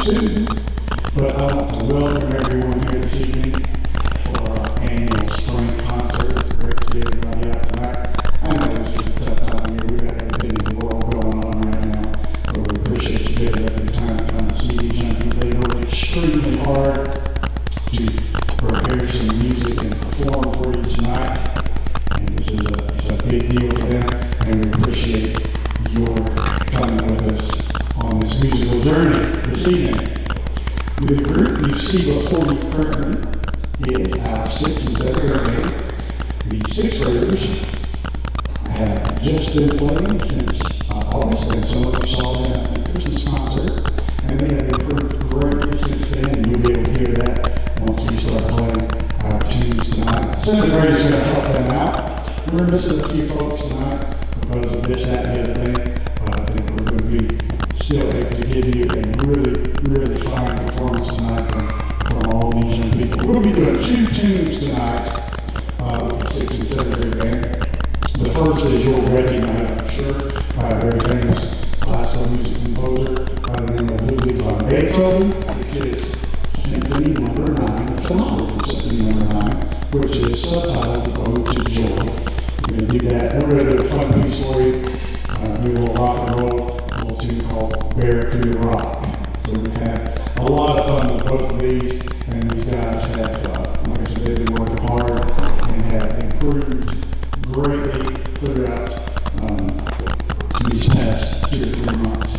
soon. But I want to welcome everyone here this evening for our annual spring concert. It's great to see everybody out tonight. I know this is a tough time of year. We've got everything in the world going on right now. But we appreciate you giving up your time to come and see these young people. They work extremely hard to prepare some music and perform for you tonight. And this is it's a big deal for them. And we appreciate your coming with us on this musical journey this evening. The group you see before you currently is our 6th and 7th grade. The 6th graders have just been playing since August, and some of you saw them at the Christmas concert, and they have improved greatly since then, and you'll be able to hear that once we start playing our tunes tonight. 7th graders are going to help them out. We're missing a few folks tonight because of this, that, and the other thing, but I think we're going to be still able to give you a really fine performance tonight from all these young people. We'll be doing 2 tunes tonight with the 6th and 7th grade band. The first is you'll recognize, I'm sure, by a very famous classical music composer by the name of Ludwig van Beethoven. It is Symphony Number 9, the phenomenal Symphony Number 9, which is subtitled Ode to Joy. We're going to do that. We're going to do a fun piece for you, do a little rock and roll, a little tune called Barracuda Rock. So we've had a lot of fun with both of these, and these guys have, like I said, they've been working hard and have improved greatly throughout these past 2 or 3 months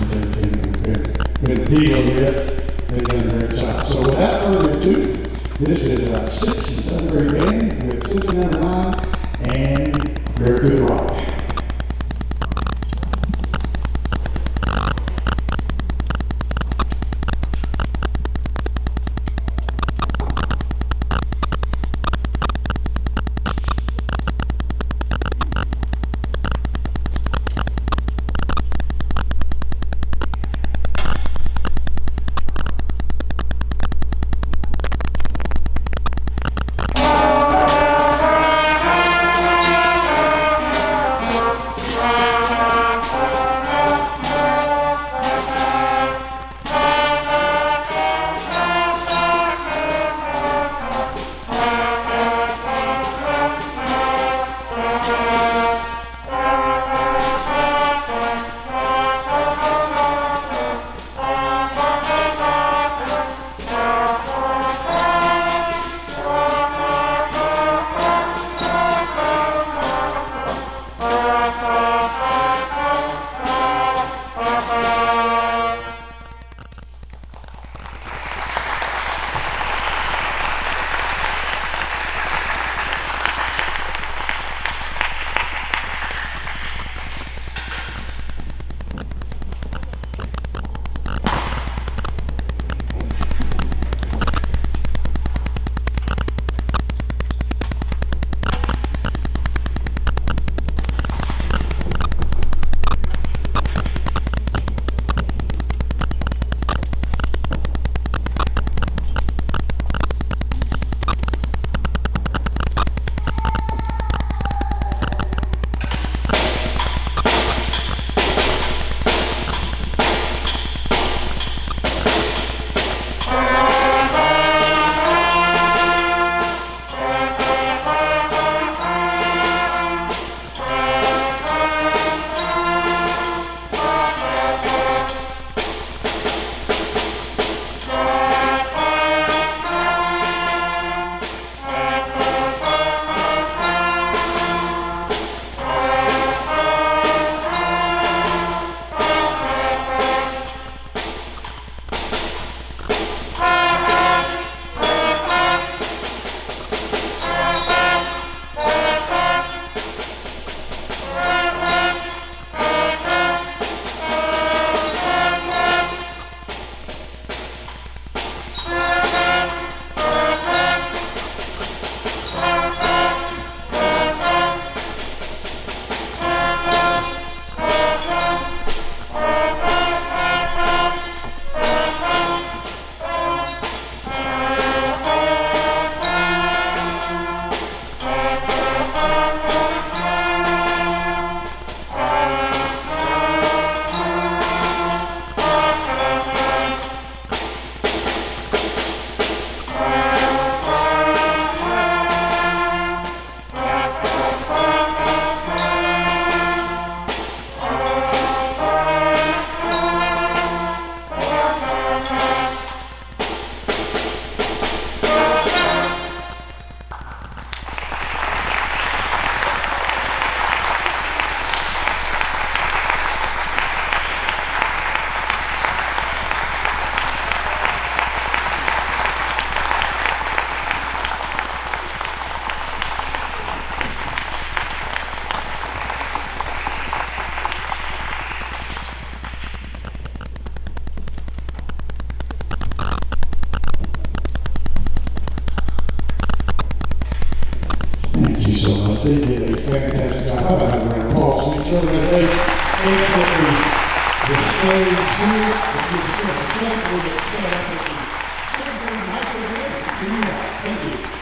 with everything that we've been dealing with. They've done a great job. So without further ado, this is our 6th and 7th grade band with Symphony Number 9 and Barracuda Rock. service 860. The stage here, if you discuss the second, we'll get set up at the second microphone. Continue on. Thank you.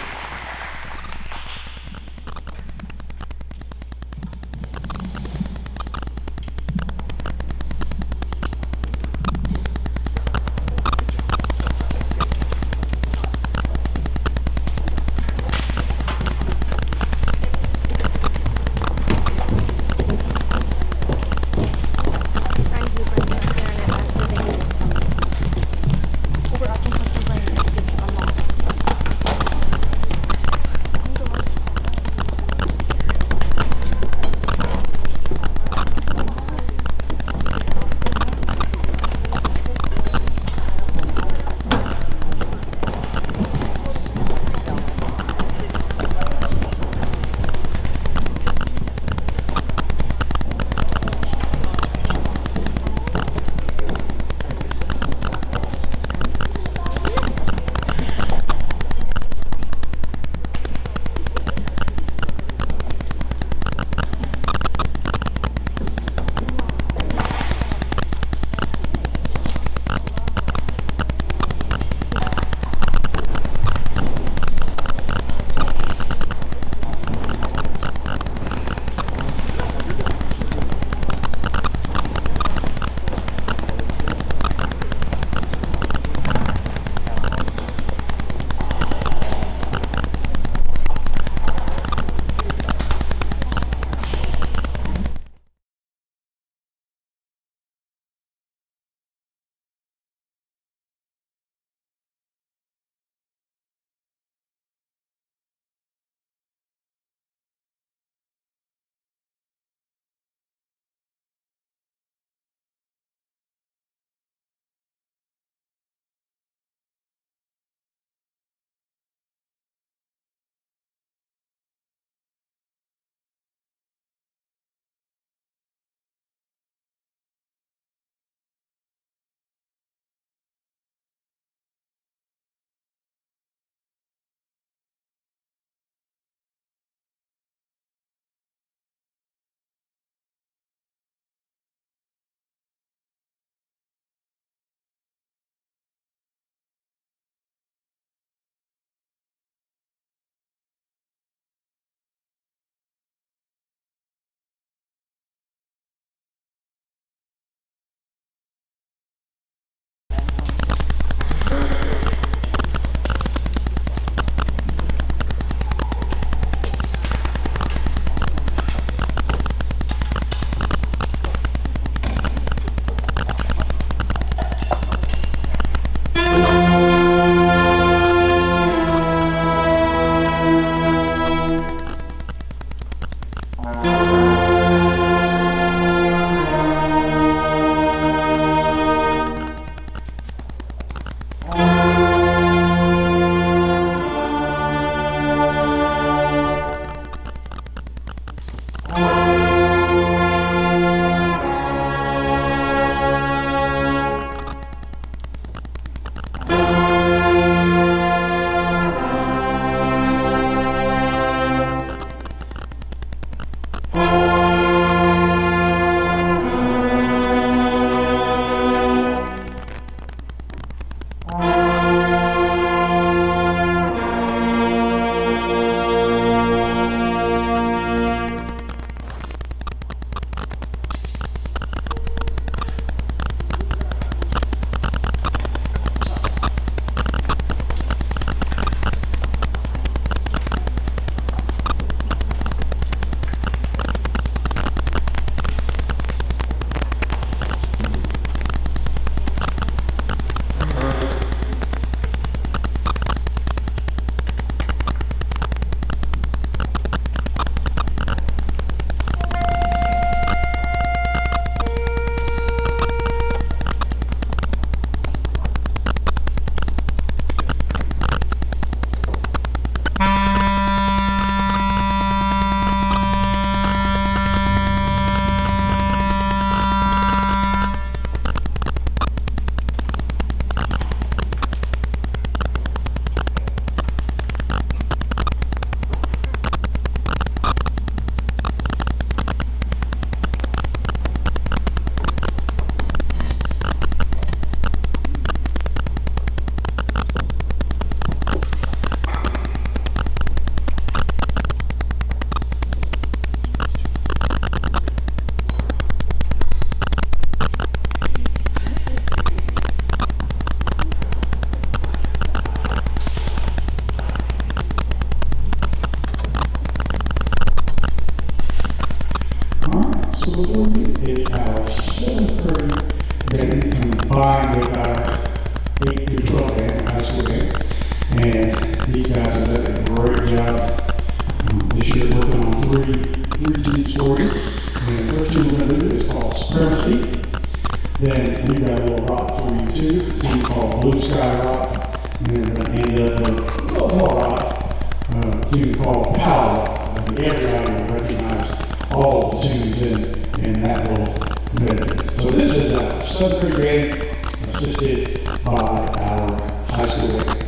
school for you is our 7th grade band combined with our 8 through 12 band, high school band. And these guys have done a great job this year working on three tunes for you. And the first tune we're going to do is called Supremacy. Then we've got a little rock for you too, a tune called Blue Sky Rock. And then we're going to end up with a little more rock, a tune called Power Rock. I think everybody will recognize all of the tunes in that little medley. So this is our 7th grade band assisted by our high school band.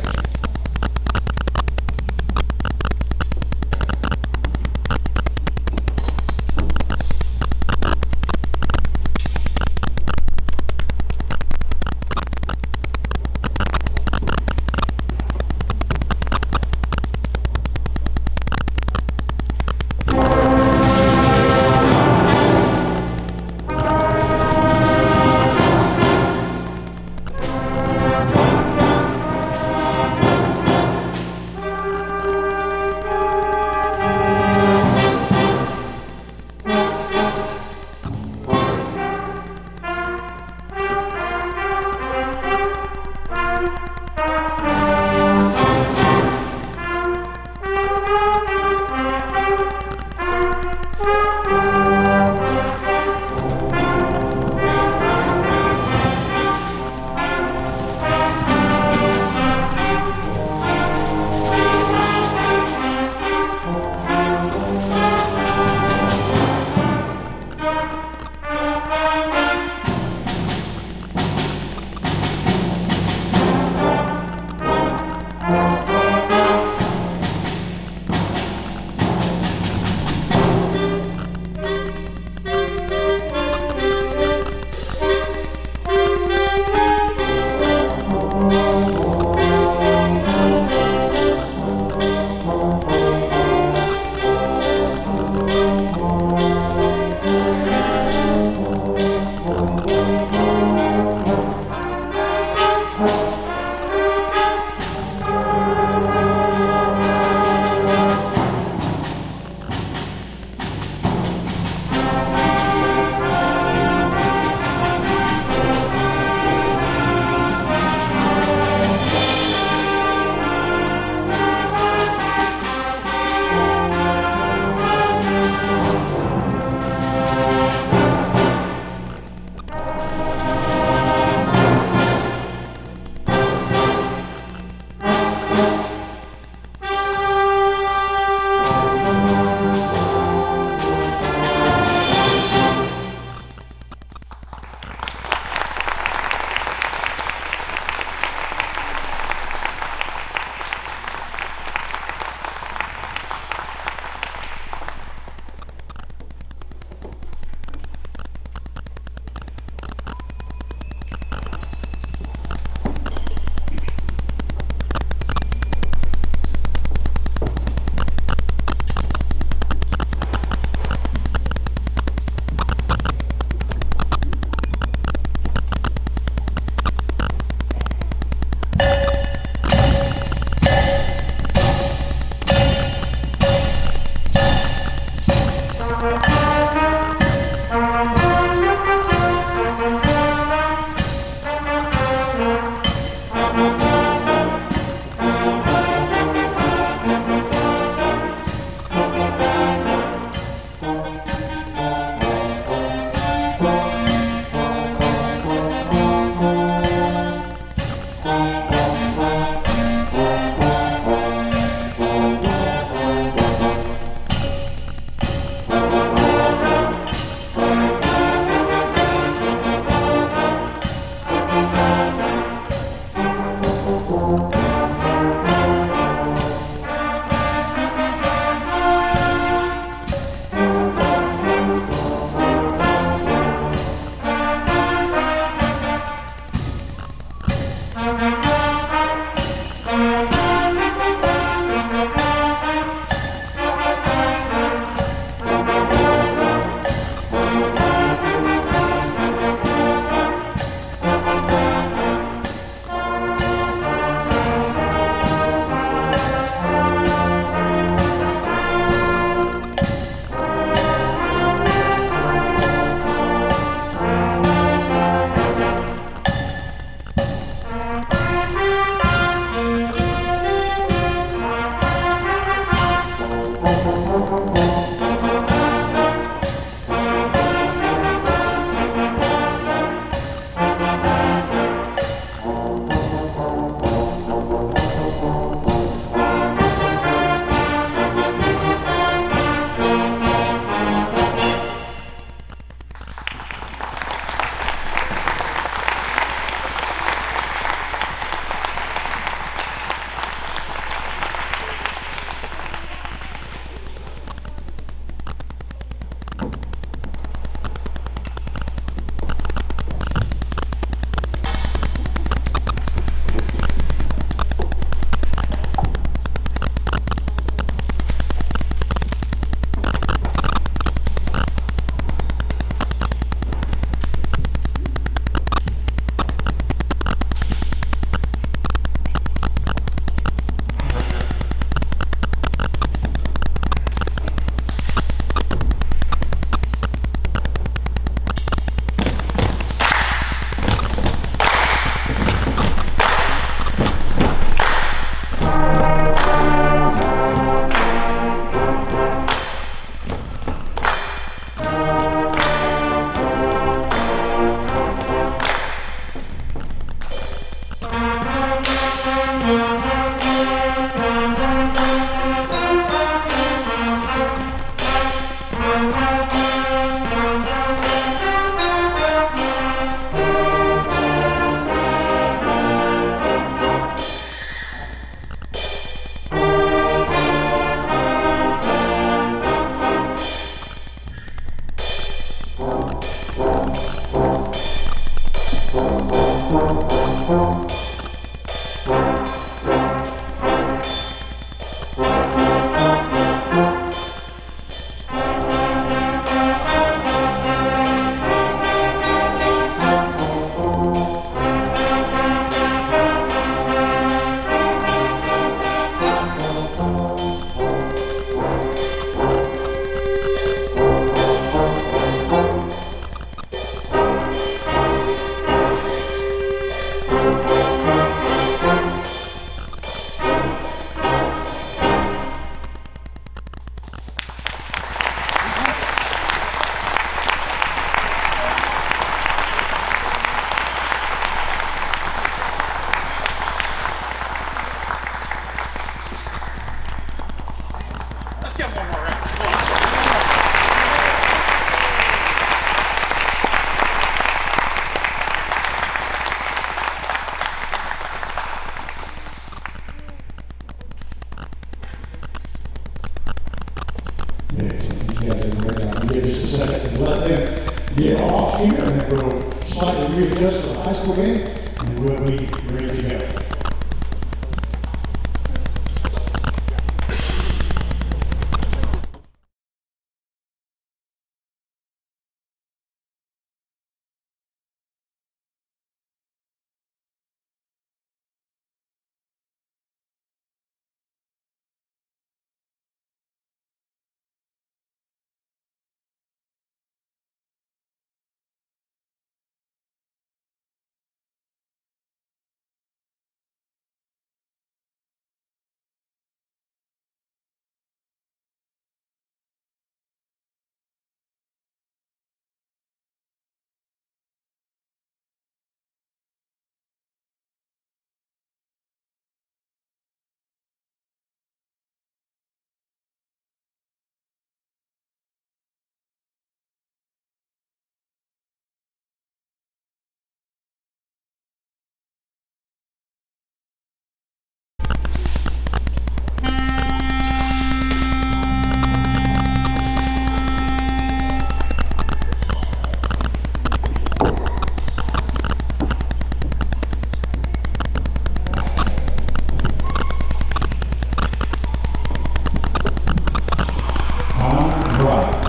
Let's get one more round. Come on. Yeah, so these guys did a great job. Give just a second to let them get off here, and then we'll slightly readjust for the high school game, and we'll be ready to go.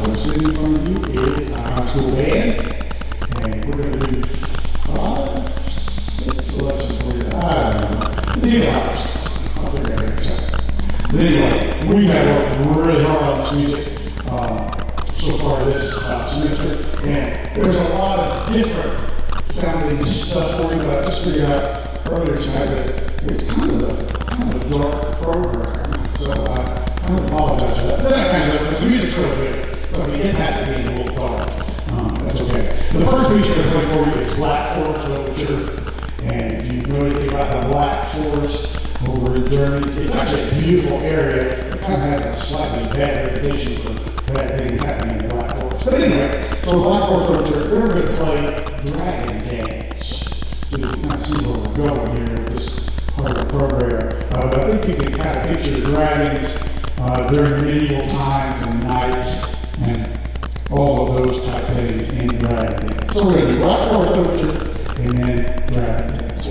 So sitting in front of you is our high school band, and we're going to do 5, 6 selections for you. I don't know. It's either hours. I'll figure it out in a second. But anyway, we have worked really hard on this music so far this semester, and there's a lot of different sounding stuff for you, but I just figured out earlier tonight that it's kind of a dark program, so I kind of apologize for that. But then I kind of, the music's really good. So if you get past it being a little dark, that's okay. But the first piece we're going to play for you is Black Forest Overture. And if you know anything about the Black Forest over in Germany, it's actually a beautiful area. It kind of has a slightly bad reputation for bad things happening in the Black Forest. But anyway, so Black Forest Overture, we're going to play Dragon Dance. So you can kind of see where we're going here with this part of the program. But I think you can kind of picture the dragons during medieval times and nights, and all of those type things in Dragon Dance. So we're going to do Black Forest Overture and then Dragon Dance.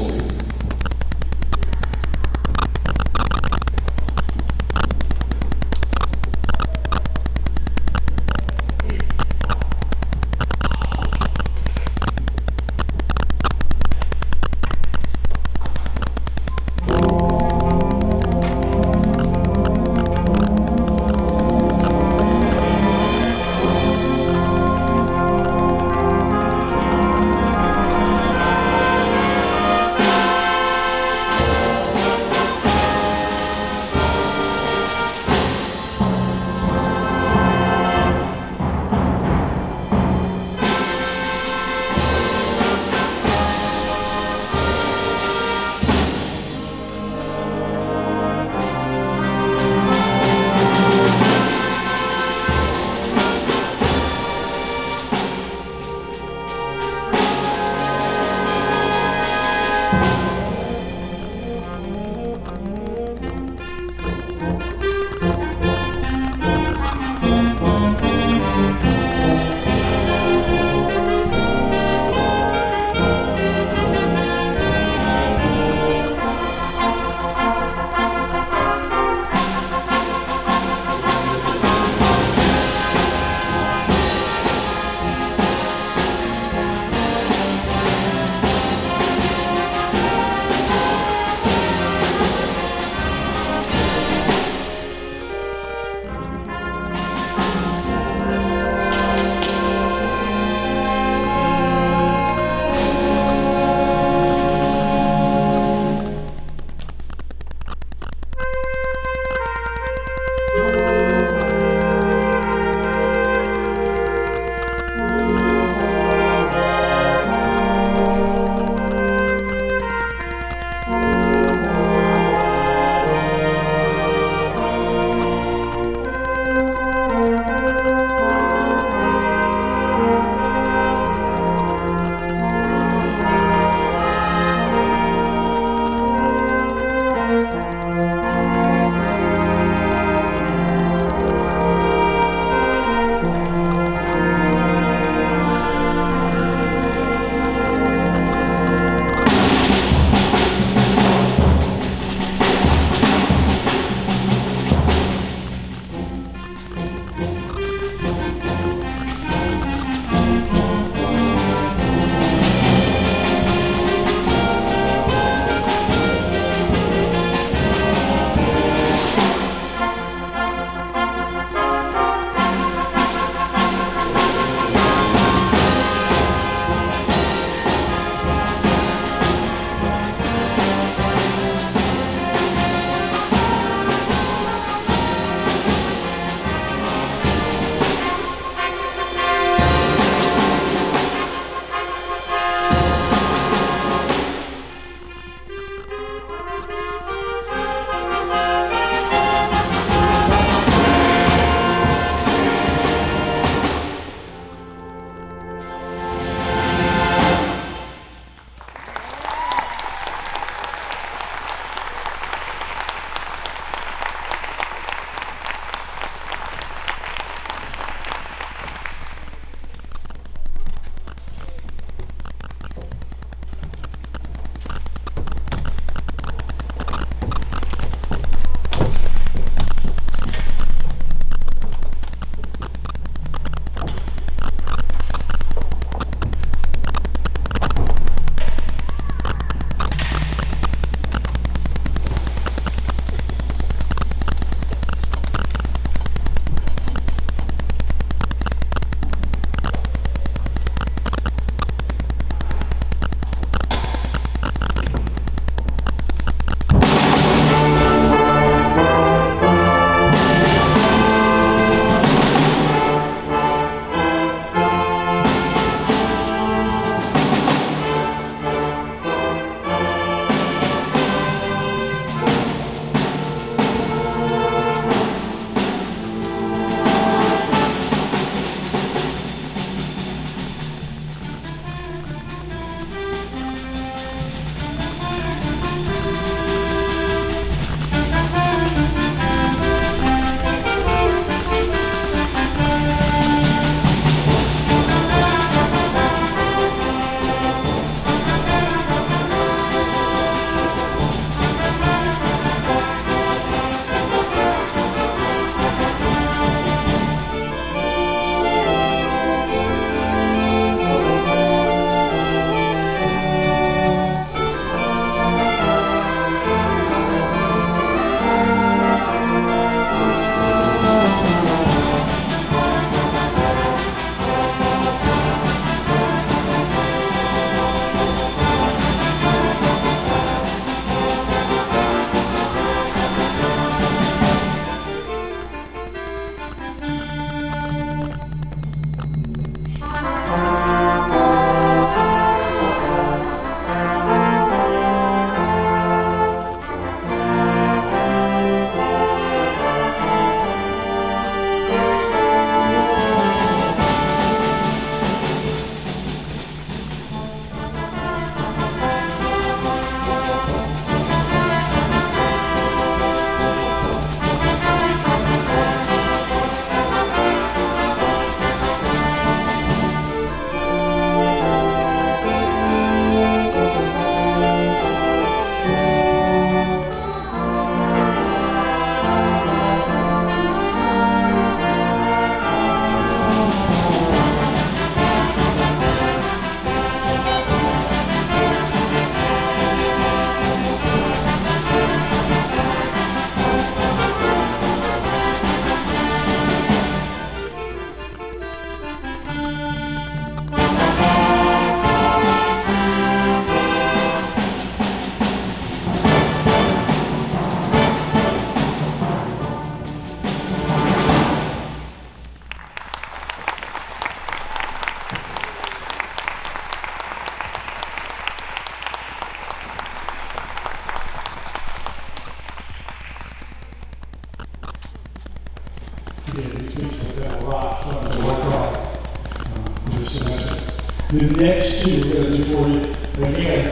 The next two we're going to do for you, again,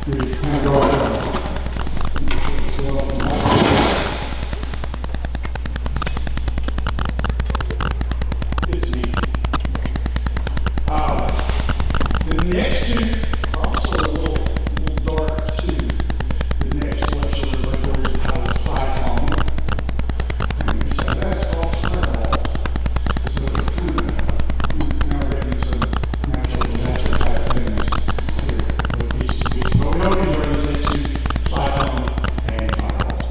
we kind of go from 12 to 15. The next two are also a little dark too. The next selection we're going for is entitled Cyclone. And we said that's called Fireball. So we're kind of getting some natural disaster type things here with these two pieces. But we don't enjoy these next two, Cyclone and Fireball.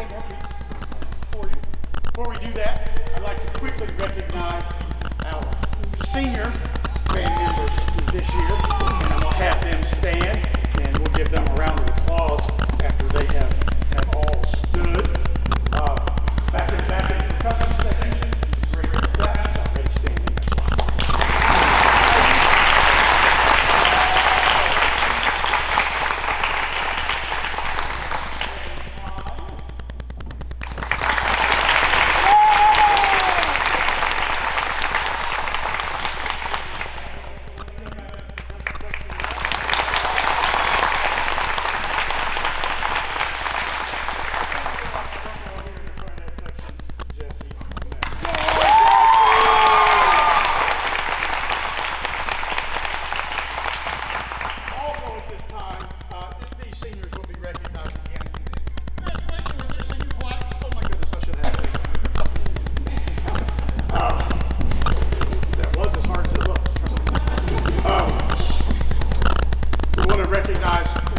one more piece for you. Before we do that, I'd like to quickly recognize our senior band members this year, and I'm going to have them stand, and we'll give them a round of applause after they have all stood. Back in the percussion section, great staff, she's already standing as well.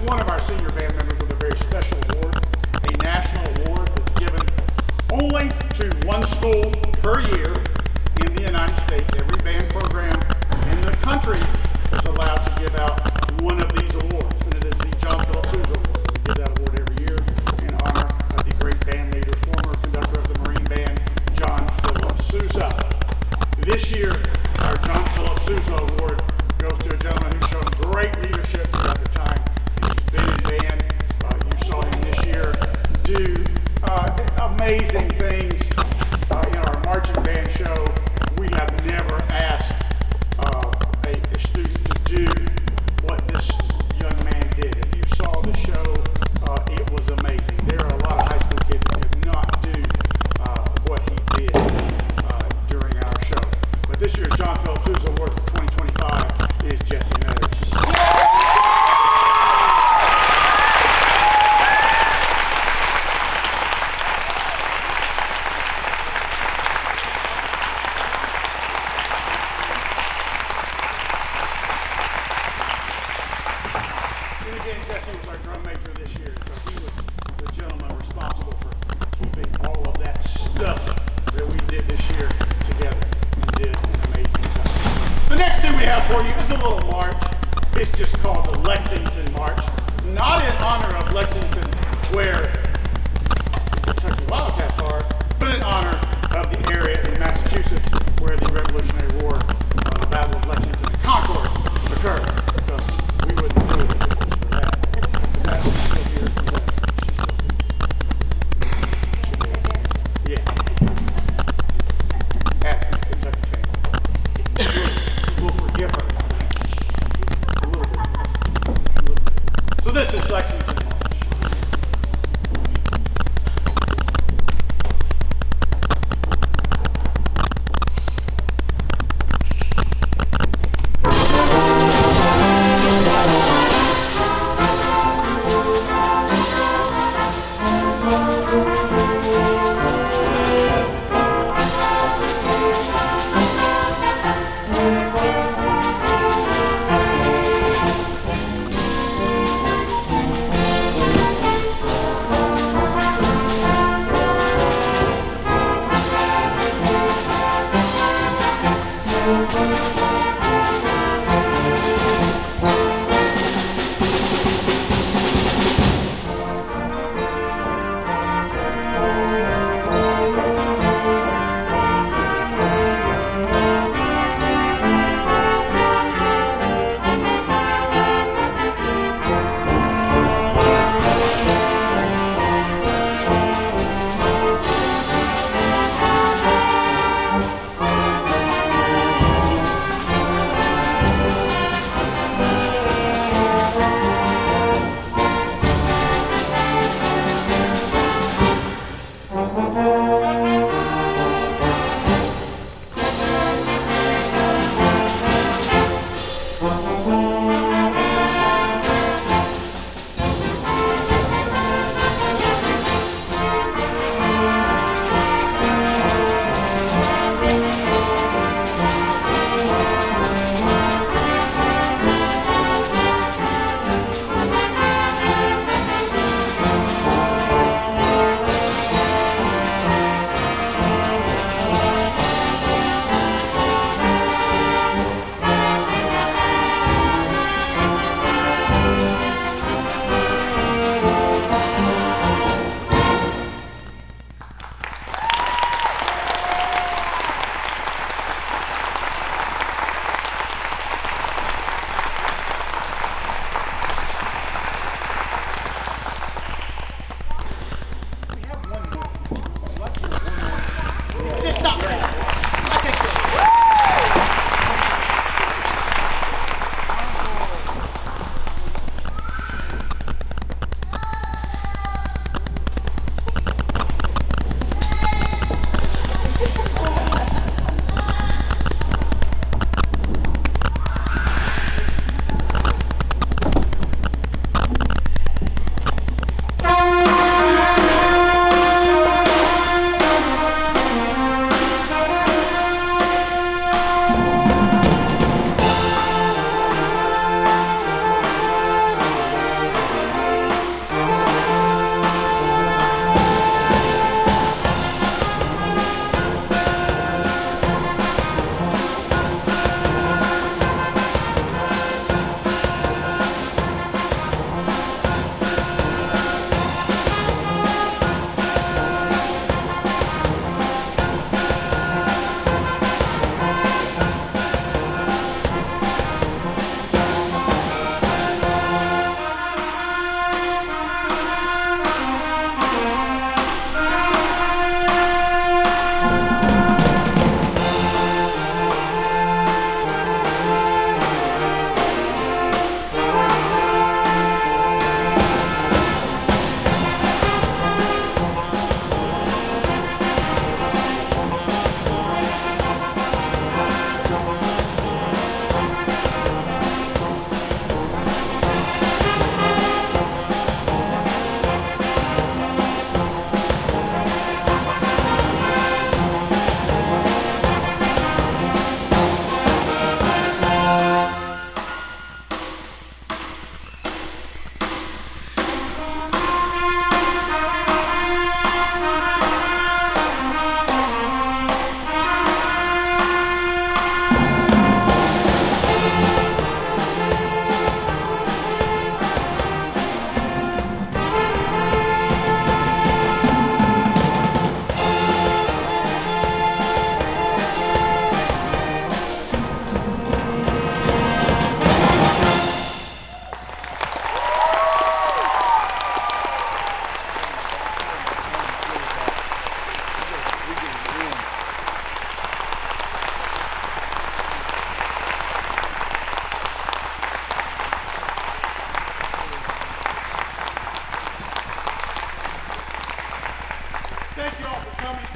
One of our senior band members with a very special award, a national award that's given only to one school per year in the United States. Every band program in the country is allowed to give out one of these awards, and it is the John Philip Sousa Award. We give that award every year in honor of the great band leader, former conductor of the Marine Band, John Philip Sousa. This year, our John Philip Sousa Award goes to a gentleman who's shown great leadership throughout the time. He's been in band. You saw him this year do amazing things in our marching band show. We have never asked a student to do what this young man did. If you saw the show, it was amazing. There are a lot of high school kids that could not do what he did during our show. But this year's John Philip Sousa Award for 2025 is Jesse Meadows. And again, Jesse was our drum major this year, so he was the gentleman responsible for keeping all of that stuff that we did this year together, and did an amazing job. The next two we have for you is a little march. It's just called the Lexington March. Not in honor of Lexington, where the Kentucky Wildcats are, but in honor of the area in Massachusetts where the Revolutionary War, the Battle of Lexington and Concord occurred. Because we wouldn't do it if it was for that. Is that still here? Yeah. Ask the Kentucky family. We'll forgive her. A little bit. So this is Lexington March.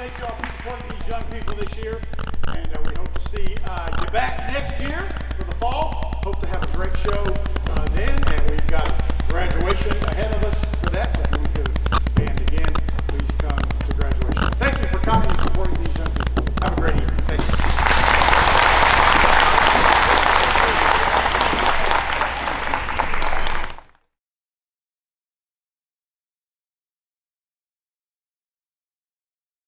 Thank you all for supporting these young people this year, and we hope to see you back next year for the fall. Hope to have a great show then, and we've got graduation ahead of us.